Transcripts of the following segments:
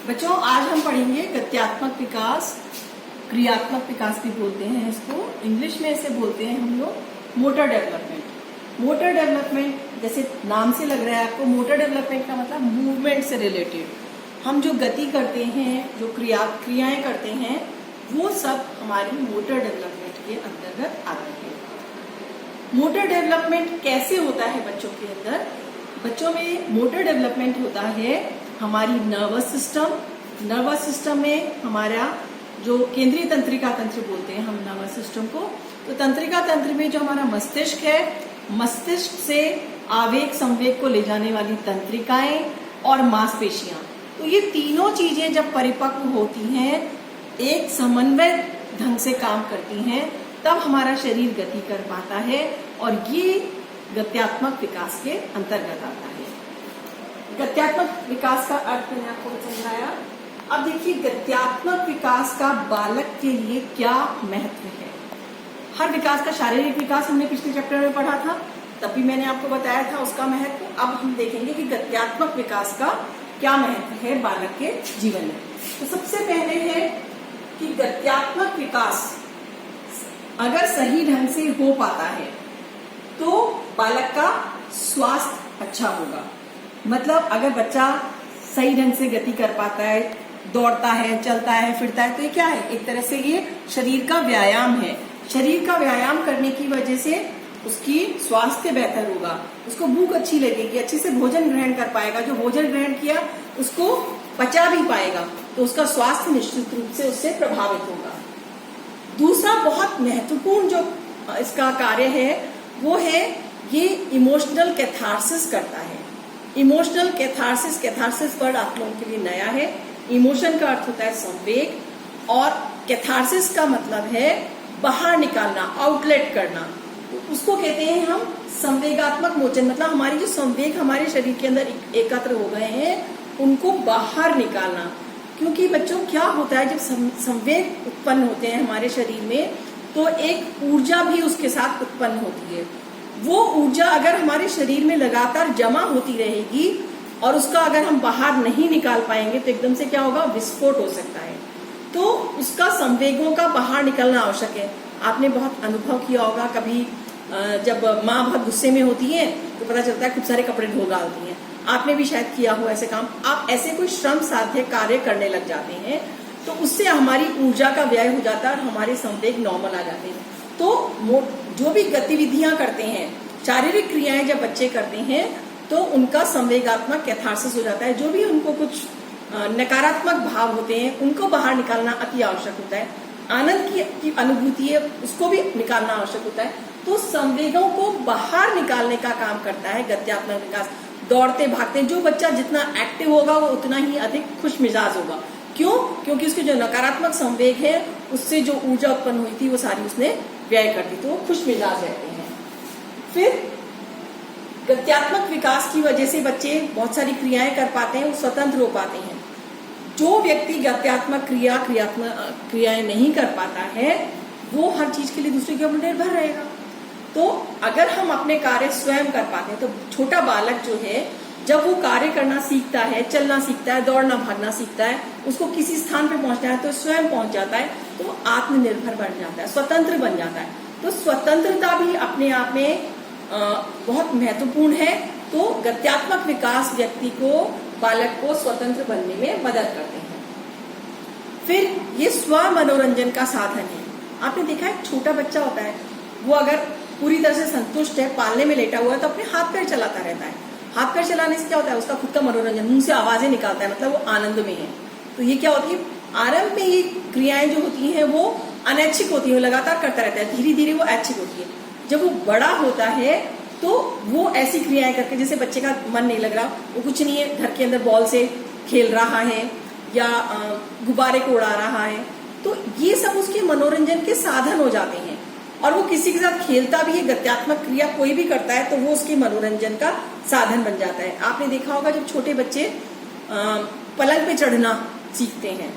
बच्चों, आज हम पढ़ेंगे गत्यात्मक विकास, क्रियात्मक विकास भी बोलते हैं इसको। इंग्लिश में इसे बोलते हैं हम लोग मोटर डेवलपमेंट। मोटर डेवलपमेंट जैसे नाम से लग रहा है आपको, मोटर डेवलपमेंट का मतलब मूवमेंट से रिलेटेड। हम जो गति करते हैं, जो क्रियाएं करते हैं, वो सब हमारी मोटर डेवलपमेंट के अंतर्गत आते हैं। मोटर डेवलपमेंट कैसे होता है बच्चों के अंदर? बच्चों में मोटर डेवलपमेंट होता है हमारी नर्वस सिस्टम में हमारा जो केंद्रीय तंत्रिका तंत्र बोलते हैं हम नर्वस सिस्टम को। तो तंत्रिका तंत्र में जो हमारा मस्तिष्क है, मस्तिष्क से आवेग संवेग को ले जाने वाली तंत्रिकाएं और मांसपेशियां, तो ये तीनों चीजें जब परिपक्व होती हैं, एक समन्वय ढंग से काम करती हैं, तब हमारा शरीर गति कर पाता है और ये गत्यात्मक विकास के अंतर्गत आता है। गत्यात्मक विकास का अर्थ मैंने आपको समझाया। अब देखिए गत्यात्मक विकास का बालक के लिए क्या महत्व है। हर विकास का शारीरिक विकास हमने पिछले चैप्टर में पढ़ा था, तब भी मैंने आपको बताया था उसका महत्व। अब हम देखेंगे कि गत्यात्मक विकास का क्या महत्व है बालक के जीवन में। तो सबसे पहले है कि गत्यात्मक विकास अगर सही ढंग से हो पाता है तो बालक का स्वास्थ्य अच्छा होगा। मतलब अगर बच्चा सही ढंग से गति कर पाता है, दौड़ता है, चलता है, फिरता है, तो ये क्या है? एक तरह से ये शरीर का व्यायाम है। शरीर का व्यायाम करने की वजह से उसकी स्वास्थ्य बेहतर होगा, उसको भूख अच्छी लगेगी, अच्छे से भोजन ग्रहण कर पाएगा, जो भोजन ग्रहण किया उसको पचा भी पाएगा, तो उसका स्वास्थ्य निश्चित रूप से उससे प्रभावित होगा। दूसरा बहुत महत्वपूर्ण जो इसका कार्य है वो है ये इमोशनल कैथारसिस करता है। इमोशनल कैथारसिस वर्ड आप लोगों के लिए नया है। इमोशन का अर्थ होता है संवेग और कैथारसिस का मतलब है बाहर निकालना, आउटलेट करना। तो उसको कहते हैं हम संवेगात्मक मोचन। मतलब हमारी जो संवेग हमारे शरीर के अंदर एकत्र हो गए हैं उनको बाहर निकालना। क्योंकि बच्चों क्या होता है, जब संवेग उत्पन्न होते हैं हमारे शरीर में तो एक ऊर्जा भी उसके साथ उत्पन्न होती है। वो ऊर्जा अगर हमारे शरीर में लगातार जमा होती रहेगी और उसका अगर हम बाहर नहीं निकाल पाएंगे तो एकदम से क्या होगा? विस्फोट हो सकता है। तो उसका संवेगों का बाहर निकलना आवश्यक है। आपने बहुत अनुभव किया होगा, कभी जब माँ बहुत गुस्से में होती है तो पता चलता है खूब सारे कपड़े धो डालती हैं। आपने भी शायद किया हो ऐसे काम। आप ऐसे कोई श्रम साध्य कार्य करने लग जाते हैं तो उससे हमारी ऊर्जा का व्यय हो जाता है और हमारे संवेग नॉर्मल आ जाते हैं। तो जो भी गतिविधियां करते हैं, शारीरिक क्रियाएं जब बच्चे करते हैं तो उनका संवेगात्मक कैथारसिस हो जाता है। जो भी उनको कुछ नकारात्मक भाव होते हैं उनको बाहर निकालना अति आवश्यक होता है। आनंद की अनुभूति है उसको भी निकालना आवश्यक होता है। तो संवेगों को बाहर निकालने का काम करता है गत्यात्मक विकास। दौड़ते भागते जो बच्चा जितना एक्टिव होगा वो उतना ही अधिक खुश मिजाज होगा। क्यों? क्योंकि उसके जो नकारात्मक संवेग है उससे जो ऊर्जा उत्पन्न हुई थी वो सारी उसने व्यय कर दी, तो वो खुश मिजाज रहते हैं। फिर गत्यात्मक विकास की वजह से बच्चे बहुत सारी क्रियाएं कर पाते हैं, वो स्वतंत्र हो पाते हैं। जो व्यक्ति गत्यात्मक क्रियाएं नहीं कर पाता है वो हर चीज के लिए दूसरे के ऊपर निर्भर रहेगा। तो अगर हम अपने कार्य स्वयं कर पाते हैं तो छोटा बालक जो है जब वो कार्य करना सीखता है, चलना सीखता है, दौड़ना भागना सीखता है, उसको किसी स्थान पे पहुंचना है तो स्वयं पहुंच जाता है, तो वो आत्मनिर्भर बन जाता है, स्वतंत्र बन जाता है। तो स्वतंत्रता भी अपने आप में बहुत महत्वपूर्ण है। तो गत्यात्मक विकास व्यक्ति को, बालक को स्वतंत्र बनने में मदद करते हैं। फिर ये स्व मनोरंजन का साधन है। आपने देखा है छोटा बच्चा होता है, वो अगर पूरी तरह से संतुष्ट है, पालने में लेटा हुआ है, तो अपने हाथ पैर चलाता रहता है। हाथ पैर चलाने से क्या होता है? उसका खुद का मनोरंजन, मुंह से आवाजें निकालता है, मतलब वो आनंद में है। तो ये क्या होती है? आरंभ में ये क्रियाएं जो होती हैं वो अनैच्छिक होती है, लगातार करता रहता है, धीरे धीरे वो ऐच्छिक होती है। जब वो बड़ा होता है तो वो ऐसी क्रियाएं करके, जैसे बच्चे का मन नहीं लग रहा, वो कुछ नहीं है, घर के अंदर बॉल से खेल रहा है या गुब्बारे को उड़ा रहा है, तो ये सब उसके मनोरंजन के साधन हो जाते हैं। और वो किसी के साथ खेलता भी है, गत्यात्मक क्रिया कोई भी करता है तो वो उसके मनोरंजन का साधन बन जाता है। आपने देखा होगा जब छोटे बच्चे पलंग पे चढ़ना सीखते हैं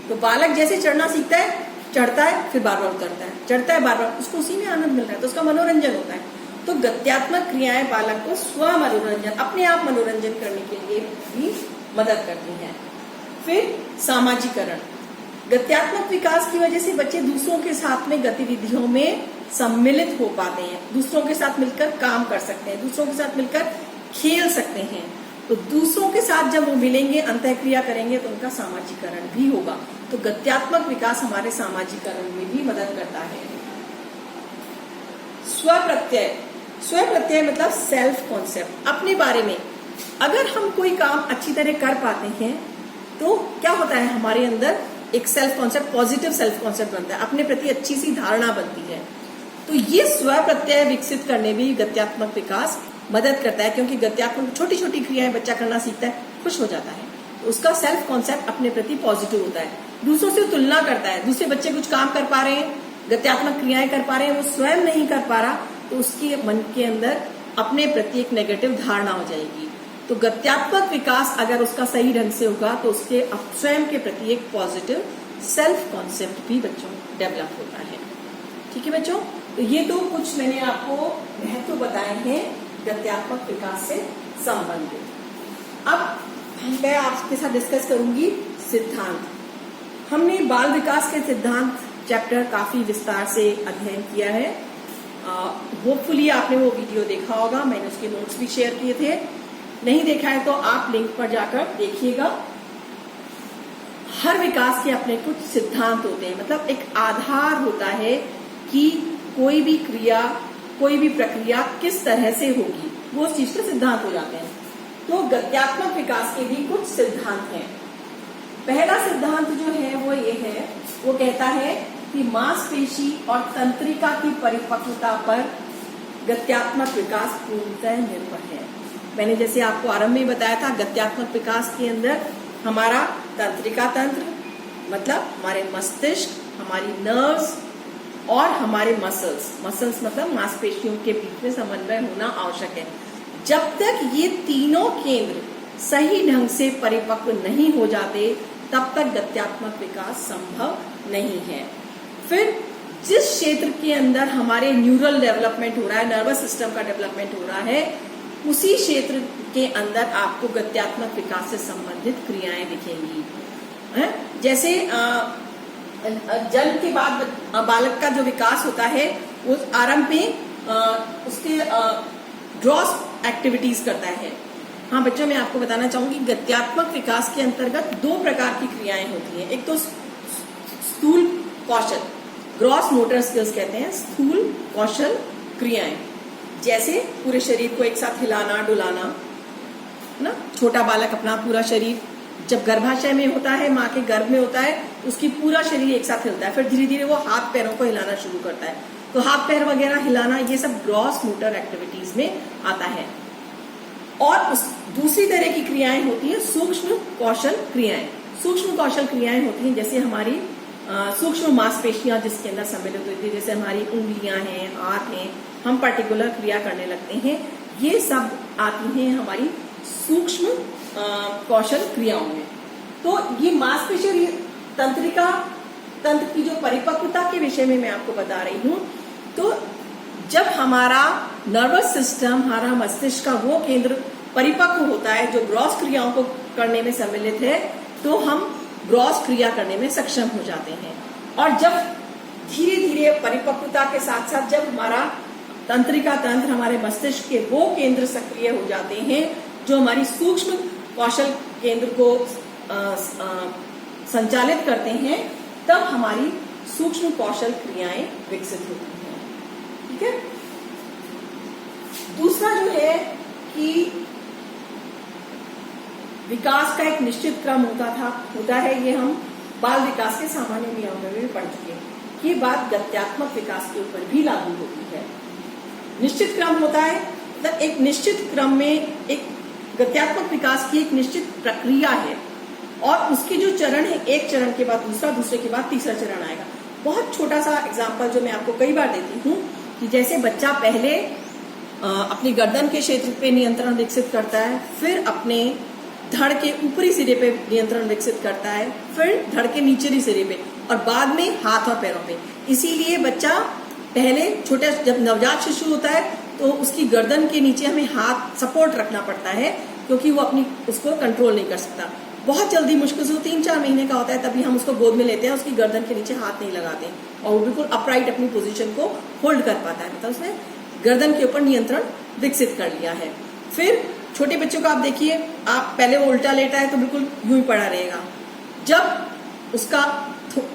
तो बालक जैसे चढ़ना सीखता है, चढ़ता है, फिर बार बार उतरता है, चढ़ता है बार बार, उसको उसी में आनंद मिल रहा है, तो उसका मनोरंजन होता है। तो गत्यात्मक क्रियाएं बालक को स्व मनोरंजन, अपने आप मनोरंजन करने के लिए भी मदद करती हैं। फिर सामाजिकरण, गत्यात्मक विकास की वजह से बच्चे दूसरों के साथ में गतिविधियों में सम्मिलित हो पाते हैं, दूसरों के साथ मिलकर काम कर सकते हैं, दूसरों के साथ मिलकर खेल सकते हैं। तो दूसरों के साथ जब वो मिलेंगे, अंतःक्रिया करेंगे, तो उनका सामाजिकरण भी होगा। तो गत्यात्मक विकास हमारे सामाजिकरण में भी मदद करता है। स्वप्रत्यय, स्वप्रत्यय मतलब सेल्फ कॉन्सेप्ट, अपने बारे में। अगर हम कोई काम अच्छी तरह कर पाते हैं तो क्या होता है, हमारे अंदर एक self concept, positive self concept बनता है, अपने प्रति अच्छी सी धारणा बनती है। तो ये स्वप्रत्यय विकसित करने में गत्यात्मक विकास मदद करता है, क्योंकि गत्यात्मक छोटी छोटी क्रियाएं बच्चा करना सीखता है, खुश हो जाता है, तो उसका सेल्फ कॉन्सेप्ट अपने प्रति पॉजिटिव होता है। दूसरों से तुलना करता है, दूसरे बच्चे कुछ काम कर पा रहे हैं, गत्यात्मक क्रियाएं कर पा रहे हैं, वो स्वयं नहीं कर पा रहा, तो उसके मन के अंदर अपने प्रति एक नेगेटिव धारणा हो जाएगी। तो गत्यात्मक विकास अगर उसका सही ढंग से होगा तो उसके स्वयं के प्रति एक पॉजिटिव सेल्फ कॉन्सेप्ट भी बच्चों डेवलप होता है। ठीक है बच्चों, तो ये तो कुछ मैंने आपको महत्व बताए हैं गत्यात्मक विकास से संबंधित। अब मैं आपके साथ डिस्कस करूंगी सिद्धांत। हमने बाल विकास के सिद्धांत चैप्टर काफी विस्तार से अध्ययन किया है। होपफुली आपने वो वीडियो देखा होगा, मैंने उसके नोट्स भी शेयर किए थे। नहीं देखा है तो आप लिंक पर जाकर देखिएगा। हर विकास के अपने कुछ सिद्धांत होते हैं, मतलब एक आधार होता है कि कोई भी क्रिया, कोई भी प्रक्रिया किस तरह से होगी, वो उस चीज के सिद्धांत हो जाते हैं। तो गत्यात्मक विकास के भी कुछ सिद्धांत हैं। पहला सिद्धांत जो है वो ये है, वो कहता है कि मांसपेशी और तंत्रिका की परिपक्वता पर गत्यात्मक विकास पूर्णतः निर्भर है। मैंने जैसे आपको आरंभ में बताया था, गत्यात्मक विकास के अंदर हमारा तंत्रिका तंत्र मतलब हमारे मस्तिष्क, हमारी नर्व्स और हमारे मसल्स मतलब मांसपेशियों के बीच में समन्वय होना आवश्यक है। जब तक ये तीनों केंद्र सही ढंग से परिपक्व नहीं हो जाते, तब तक गत्यात्मक विकास संभव नहीं है। फिर जिस क्षेत्र के अंदर हमारे न्यूरल डेवलपमेंट हो रहा है, नर्वस सिस्टम का डेवलपमेंट हो रहा है, उसी क्षेत्र के अंदर आपको गत्यात्मक विकास से संबंधित क्रियाएं दिखेंगी। जैसे जन्म के बाद बालक का जो विकास होता है, उस आरंभ में उसके ग्रॉस एक्टिविटीज करता है। हाँ बच्चों, मैं आपको बताना चाहूंगी गत्यात्मक विकास के अंतर्गत दो प्रकार की क्रियाएं होती हैं। एक तो स्थूल कौशल, ग्रॉस मोटर स्किल्स कहते हैं, स्थूल कौशल क्रियाएं, जैसे पूरे शरीर को एक साथ हिलाना डुलाना ना। छोटा बालक अपना पूरा शरीर जब गर्भाशय में होता है, माँ के गर्भ में होता है, उसकी पूरा शरीर एक साथ हिलता है। फिर धीरे धीरे वो हाथ पैरों को हिलाना शुरू करता है, तो हाथ पैर वगैरह हिलाना, ये सब ग्रॉस मोटर एक्टिविटीज में आता है। और दूसरी तरह की क्रियाएं होती है सूक्ष्म कौशल क्रियाएं। सूक्ष्म कौशल क्रियाएं होती हैं जैसे हमारी सूक्ष्म मांसपेशियां जिसके अंदर सम्मिलित होती है, जैसे हमारी उंगलियां हैं, हाथ हैं, हम पर्टिकुलर क्रिया करने लगते हैं, ये सब आती हैं हमारी सूक्ष्म कौशल क्रियाओं में। तो ये मांसपेशी और तंत्रिका तंत्र की जो परिपक्वता के विषय में मैं आपको बता रही हूँ। तो जब हमारा नर्वस सिस्टम, हमारा मस्तिष्क का वो केंद्र परिपक्व होता है जो ग्रॉस क्रियाओं को करने में सम्मिलित है, तो हम ग्रॉस क्रिया करने में सक्षम हो जाते हैं। और जब धीरे धीरे परिपक्वता के साथ साथ जब हमारा तंत्रिका तंत्र, हमारे मस्तिष्क के वो केंद्र सक्रिय हो जाते हैं जो हमारी सूक्ष्म कौशल केंद्र को संचालित करते हैं, तब हमारी सूक्ष्म कौशल क्रियाएं विकसित होती हैं। ठीक है। दूसरा जो है कि विकास का एक निश्चित क्रम होता है, ये हम बाल विकास के सामान्य नियमों में भी पढ़ चुके हैं। ये बात गत्यात्मक विकास के ऊपर भी लागू होती है। निश्चित क्रम होता है, मतलब एक निश्चित क्रम में एक गत्यात्मक विकास की एक निश्चित प्रक्रिया है, और उसके जो चरण है, एक चरण के बाद दूसरा, दूसरे के बाद तीसरा चरण आएगा। बहुत छोटा सा एग्जाम्पल जो मैं आपको कई बार देती हूँ कि जैसे बच्चा पहले अपनी गर्दन के क्षेत्र पे नियंत्रण विकसित करता है, फिर अपने धड़ के ऊपरी सिरे पे नियंत्रण विकसित करता है, फिर धड़ के निचली सिरे पे, और बाद में हाथ और पैरों पे। इसीलिए बच्चा पहले छोटे, जब नवजात शिशु होता है तो उसकी गर्दन के नीचे हमें हाथ सपोर्ट रखना पड़ता है, क्योंकि वो अपनी उसको कंट्रोल नहीं कर सकता। बहुत जल्दी, मुश्किल से 3-4 महीने का होता है, तभी हम उसको गोद में लेते हैं, उसकी गर्दन के नीचे हाथ नहीं लगाते और वो बिल्कुल अपराइट अपनी पोजीशन को होल्ड कर पाता है, मतलब उसने गर्दन के ऊपर नियंत्रण विकसित कर लिया है। फिर छोटे बच्चों को आप देखिए, आप पहले वो उल्टा लेटा है तो बिल्कुल यूं ही पड़ा रहेगा। जब उसका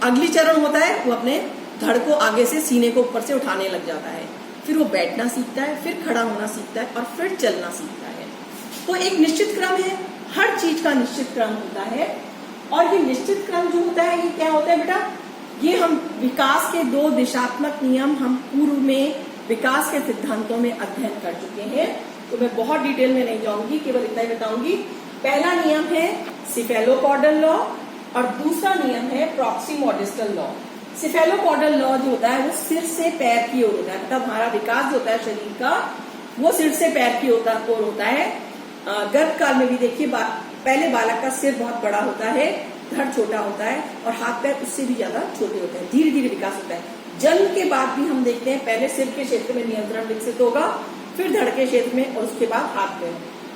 अगली चरण होता है, वो अपने धड़ को आगे से सीने को ऊपर से उठाने लग जाता है, फिर वो बैठना सीखता है, फिर खड़ा होना सीखता है और फिर चलना सीखता है। तो एक निश्चित क्रम है, हर चीज का निश्चित क्रम होता है। और ये निश्चित क्रम जो होता है, ये क्या होता है बेटा, ये हम विकास के 2 दिशात्मक नियम हम पूर्व में विकास के सिद्धांतों में अध्ययन कर चुके हैं, तो मैं बहुत डिटेल में नहीं जाऊंगी, केवल इतना ही बताऊंगी। पहला नियम है सिफेलोकॉर्डल लॉ और दूसरा नियम है प्रॉक्सिमोडिस्टल लॉ। सिफेलोकॉर्डल लॉ जो होता है वो सिर से पैर की ओर होता है, मतलब हमारा विकास जो होता है शरीर का, वो सिर से पैर की ओर होता है। गर्भ काल में भी देखिए, पहले बालक का सिर बहुत बड़ा होता है, धड़ छोटा होता है और हाथ पैर उससे भी ज्यादा छोटे होते हैं, धीरे धीरे विकास होता है। जन्म के बाद भी हम देखते हैं, पहले सिर के क्षेत्र में नियंत्रण विकसित होगा, फिर धड़ के क्षेत्र में और उसके बाद हाथ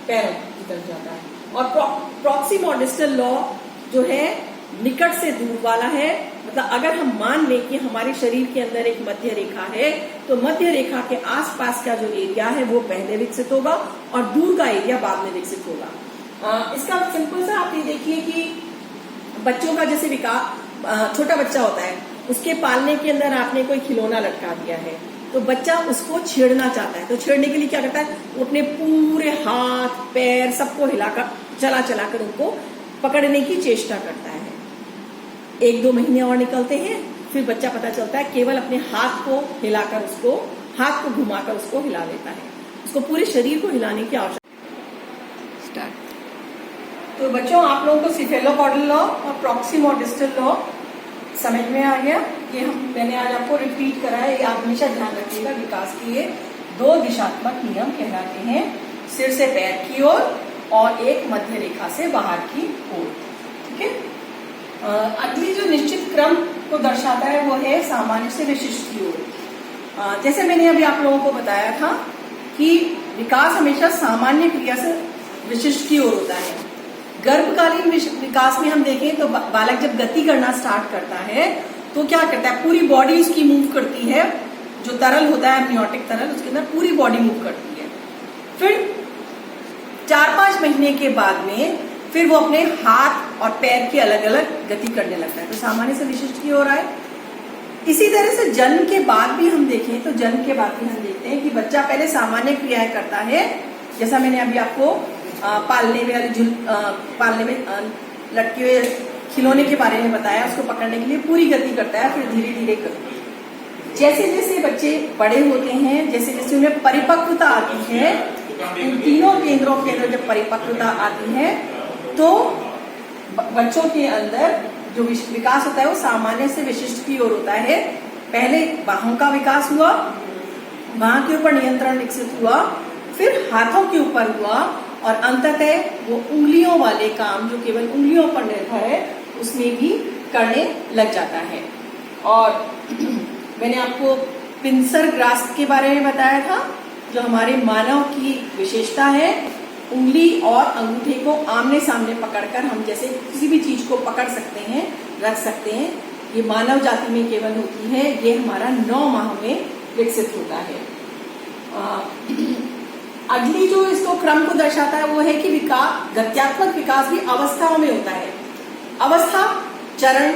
पैरों की तरफ जाता है। और प्रॉक्सिमोडिस्टल लॉ जो है निकट से दूर वाला है, मतलब अगर हम मान लें कि हमारे शरीर के अंदर एक मध्य रेखा है, तो मध्य रेखा के आसपास का जो एरिया है वो पहले विकसित होगा और दूर का एरिया बाद में विकसित होगा। इसका सिंपल सा आप ये देखिए कि बच्चों का जैसे विकास, छोटा बच्चा होता है, उसके पालने के अंदर आपने कोई खिलौना लटका दिया है, तो बच्चा उसको छेड़ना चाहता है, तो छेड़ने के लिए क्या करता है, वो अपने पूरे हाथ पैर सबको हिलाकर चलाकर उनको पकड़ने की चेष्टा करता है। 1-2 महीने और निकलते हैं, फिर बच्चा पता चलता है केवल अपने हाथ को हिलाकर उसको, हाथ को घुमाकर उसको हिला लेता है, उसको पूरे शरीर को हिलाने की आवश्यकता। तो बच्चों, आप लोगों को सिफेलोकॉर्डल लॉ और प्रॉक्सिमोडिस्टल लॉ समझ में आ गया। ये मैंने आज आपको रिपीट करा है, ये आप हमेशा ध्यान रखिएगा। विकास के ये 2 दिशात्मक नियम कहलाते हैं, सिर से पैर की ओर और एक मध्य रेखा से बाहर की ओर। ठीक है। अगली जो निश्चित क्रम को दर्शाता है वो है सामान्य से विशिष्ट की ओर। जैसे मैंने अभी आप लोगों को बताया था कि विकास हमेशा सामान्य क्रिया से विशिष्ट की ओर होता है। गर्भकालीन विकास में हम देखें तो बालक जब गति करना स्टार्ट करता है तो क्या करता है, पूरी बॉडी उसकी मूव करती है, जो तरल होता है एमनियोटिक तरल, उसके अंदर पूरी बॉडी मूव करती है। फिर 4-5 महीने के बाद में फिर वो अपने हाथ और पैर की अलग अलग गति करने लगता है, तो सामान्य से विशिष्ट की ओर आए। इसी तरह से जन्म के बाद भी हम देखें तो जन्म के बाद भी हम देखते हैं कि बच्चा पहले सामान्य क्रियाएं करता है, जैसा मैंने अभी आपको पालने में लटके हुए खिलौने के बारे में बताया, उसको पकड़ने के लिए पूरी गति करता है, फिर धीरे धीरे करता है। जैसे जैसे बच्चे बड़े होते हैं, जैसे जैसे उन्हें परिपक्वता आती है, इन तीनों केंद्रों के अंदर जब परिपक्वता आती है तो बच्चों के अंदर जो विकास होता है वो सामान्य से विशिष्ट की ओर होता है। पहले बाहों का विकास हुआ, बाह के ऊपर नियंत्रण विकसित हुआ, फिर हाथों के ऊपर हुआ और अंततः वो उंगलियों वाले काम जो केवल उंगलियों पर निर्भर है उसमें भी करने लग जाता है। और मैंने आपको पिंसर ग्रास्प के बारे में बताया था, जो हमारे मानव की विशेषता है, उंगली और अंगूठे को आमने सामने पकड़कर हम जैसे किसी भी चीज को पकड़ सकते हैं, रख सकते हैं, ये मानव जाति में केवल होती है। ये हमारा 9 माह में विकसित होता है। अगली जो इसको क्रम को दर्शाता है वो है कि गत्यात्मक विकास भी अवस्थाओं में होता है। अवस्था, चरण,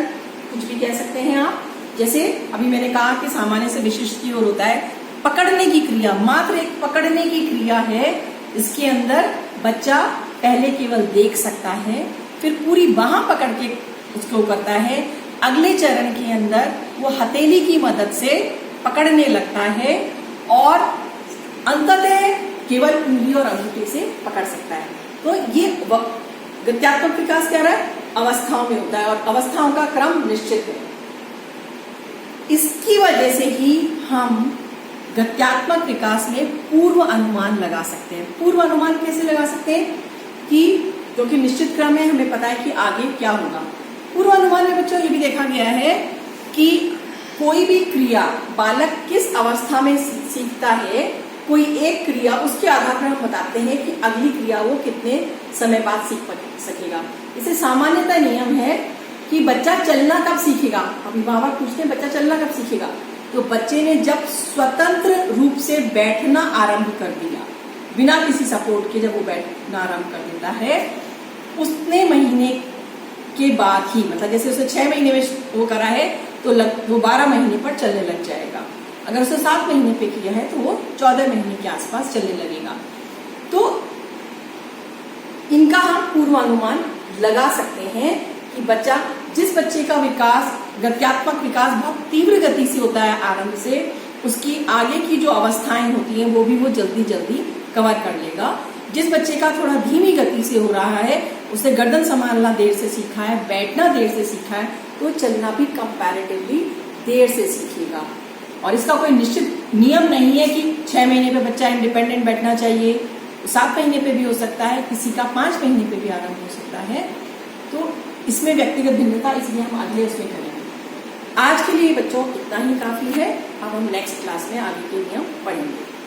कुछ भी कह सकते हैं आप। जैसे अभी मैंने कहा कि सामान्य से विशिष्ट की ओर होता है। पकड़ने की क्रिया, मात्र एक पकड़ने की क्रिया है, इसके अंदर बच्चा पहले केवल देख सकता है, फिर पूरी बाह पकड़ के उसको करता है। अगले चरण के अंदर वो हथेली की मदद से पकड़ने लगता है और अंततः केवल उंगली और अंगूठे से पकड़ सकता है। तो ये गत्यात्मक विकास क्या रहा है, अवस्थाओं में होता है और अवस्थाओं का क्रम निश्चित है। इसकी वजह से ही हम गत्यात्मक विकास में पूर्व अनुमान लगा सकते हैं। पूर्व अनुमान कैसे लगा सकते हैं कि क्योंकि निश्चित क्रम में हमें पता है कि आगे क्या होगा। पूर्व अनुमान में बच्चों ये भी देखा गया है कि कोई भी क्रिया बालक किस अवस्था में सीखता है, कोई एक क्रिया, उसके आधार पर हम बताते हैं कि अगली क्रिया वो कितने समय बाद सीख सकेगा। इसे सामान्यतः नियम है कि बच्चा चलना कब सीखेगा। अभिभावक पूछते हैं बच्चा चलना कब सीखेगा, तो बच्चे ने जब स्वतंत्र रूप से बैठना आरंभ कर दिया, बिना किसी सपोर्ट के जब वो बैठना आरंभ कर देता है, उतने महीने के बाद ही, मतलब जैसे उसे 6 महीने में वो करा है तो वो 12 महीने पर चलने लग जाएगा। अगर उसे 7 महीने पे किया है तो वो 14 महीने के आसपास चलने लगेगा। तो इनका हम पूर्वानुमान लगा सकते हैं कि जिस बच्चे का विकास, गत्यात्मक विकास बहुत तीव्र गति से होता है आरंभ से, उसकी आगे की जो अवस्थाएं होती हैं वो भी वो जल्दी जल्दी कवर कर लेगा। जिस बच्चे का थोड़ा धीमी गति से हो रहा है, उसने गर्दन संभालना देर से सीखा है, बैठना देर से सीखा है, तो चलना भी कंपैरेटिवली देर से सीखेगा। और इसका कोई निश्चित नियम नहीं है कि 6 महीने पे बच्चा इंडिपेंडेंट बैठना चाहिए, 7 महीने पे भी हो सकता है, किसी का 5 महीने पे भी आरंभ हो सकता है। तो इसमें व्यक्तिगत भिन्नता, इसलिए हम अगले उसमें करेंगे। आज के लिए बच्चों इतना ही काफी है। अब हम नेक्स्ट क्लास में आगे के नियम पढ़ेंगे।